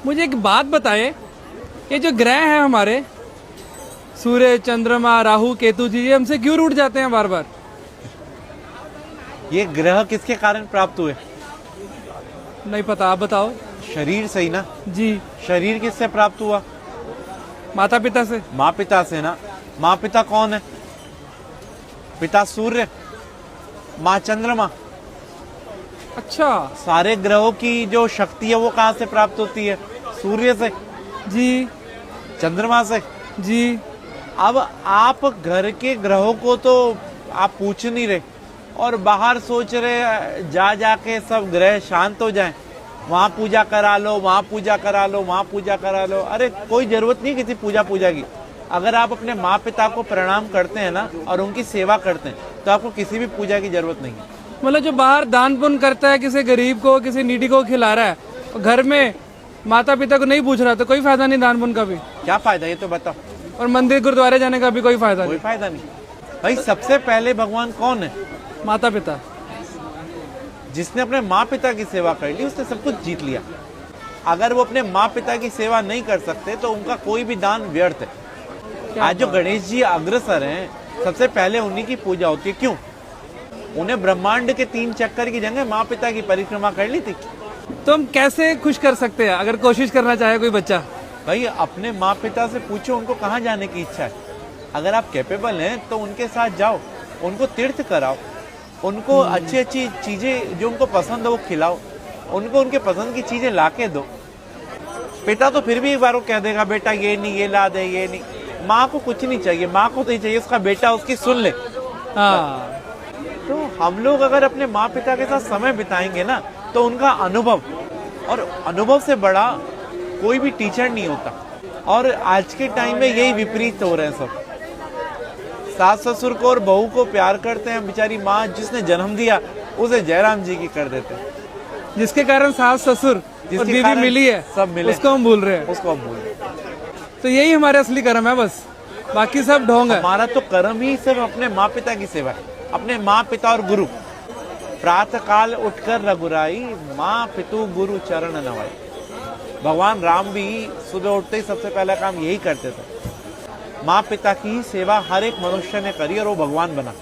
मुझे एक बात बताएं, ये जो ग्रह हैं हमारे सूर्य, चंद्रमा, राहु, केतु जी, ये हमसे क्यों रूठ जाते हैं बार बार? ये ग्रह किसके कारण प्राप्त हुए? नहीं पता, आप बताओ। शरीर से ही ना। जी। शरीर किससे प्राप्त हुआ? माता पिता से। माँ पिता से ना। माँ पिता कौन है? पिता सूर्य, माँ चंद्रमा। अच्छा। सारे ग्रहों की जो शक्ति है वो कहाँ से प्राप्त होती है? सूर्य से। जी। चंद्रमा से। जी। अब आप घर के ग्रहों को तो आप पूछ नहीं रहे और बाहर सोच रहे जा जाके सब ग्रह शांत हो जाएं, वहां पूजा करा लो, वहां पूजा करा लो, वहां पूजा करा लो। अरे कोई जरूरत नहीं किसी पूजा की। अगर आप अपने माँ पिता को प्रणाम करते हैं ना और उनकी सेवा करते हैं तो आपको किसी भी पूजा की जरूरत नहीं है। मतलब जो बाहर दान पुण्य करता है, किसी गरीब को, किसी नीडी को खिला रहा है, और घर में माता पिता को नहीं पूछ रहा, तो कोई फायदा नहीं दान पुण्य का भी। क्या फायदा ये तो बताओ। और मंदिर गुरुद्वारे जाने का भी कोई फायदा नहीं। कोई फायदा नहीं भाई। सबसे पहले भगवान कौन है? माता पिता। जिसने अपने माँ पिता की सेवा कर ली उसने सब कुछ जीत लिया। अगर वो अपने माँ पिता की सेवा नहीं कर सकते तो उनका कोई भी दान व्यर्थ है। आज जो गणेश जी अग्रसर हैं, सबसे पहले उन्हीं की पूजा होती है। क्यों? उन्हें ब्रह्मांड के 3 चक्कर की जगह माँ पिता की परिक्रमा कर ली थी। तो हम कैसे खुश कर सकते हैं अगर कोशिश करना चाहे कोई बच्चा? भाई अपने माँ पिता से पूछो उनको कहाँ जाने की इच्छा है। अगर आप कैपेबल हैं तो उनके साथ जाओ, उनको तीर्थ कराओ, उनको अच्छी अच्छी चीजें जो उनको पसंद है वो खिलाओ, उनको उनके पसंद की चीजें ला के दो। पिता तो फिर भी एक बार वो कह देगा बेटा ये नहीं, ये ला दे, ये नहीं। माँ को कुछ नहीं चाहिए, माँ को तो ही चाहिए उसका बेटा उसकी सुन ले। हाँ। तो हम लोग अगर अपने माँ पिता के साथ समय बिताएंगे ना तो उनका अनुभव, और अनुभव से बड़ा कोई भी टीचर नहीं होता। और आज के टाइम में यही विपरीत हो रहे हैं सब। सास ससुर को और बहू को प्यार करते हैं, बेचारी माँ जिसने जन्म दिया उसे जयराम जी की कर देते हैं। जिसके कारण सास ससुर और बीवी मिली है, सब मिले, उसको हम भूल रहे हैं। उसको हम भूल रहे हैं। तो यही हमारे असली कर्म है, बस बाकी सब ढोंग है। हमारा तो कर्म ही सिर्फ अपने माँ पिता की सेवा है, अपने माँ पिता और गुरु। प्रातः काल उठकर रघुराई, माँ पितु गुरु चरण नवाई। भगवान राम भी सुबह उठते ही सबसे पहला काम यही करते थे। माँ पिता की सेवा हर एक मनुष्य ने करी और वो भगवान बना।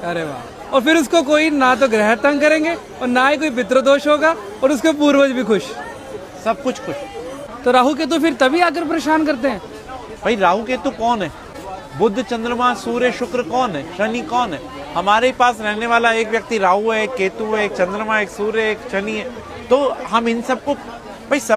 अरे वाह। और फिर उसको कोई ना तो ग्रह तंग करेंगे और ना ही कोई पितृदोष होगा, और उसके पूर्वज भी खुश, सब कुछ खुश। तो राहु केतु फिर तभी आकर परेशान करते हैं। भाई राहु केतु कौन है? बुध, चंद्रमा, सूर्य, शुक्र कौन है? शनि कौन है? हमारे पास रहने वाला एक व्यक्ति राहु है, एक केतु है, एक चंद्रमा, एक सूर्य, एक शनि है। तो हम इन सबको भाई सब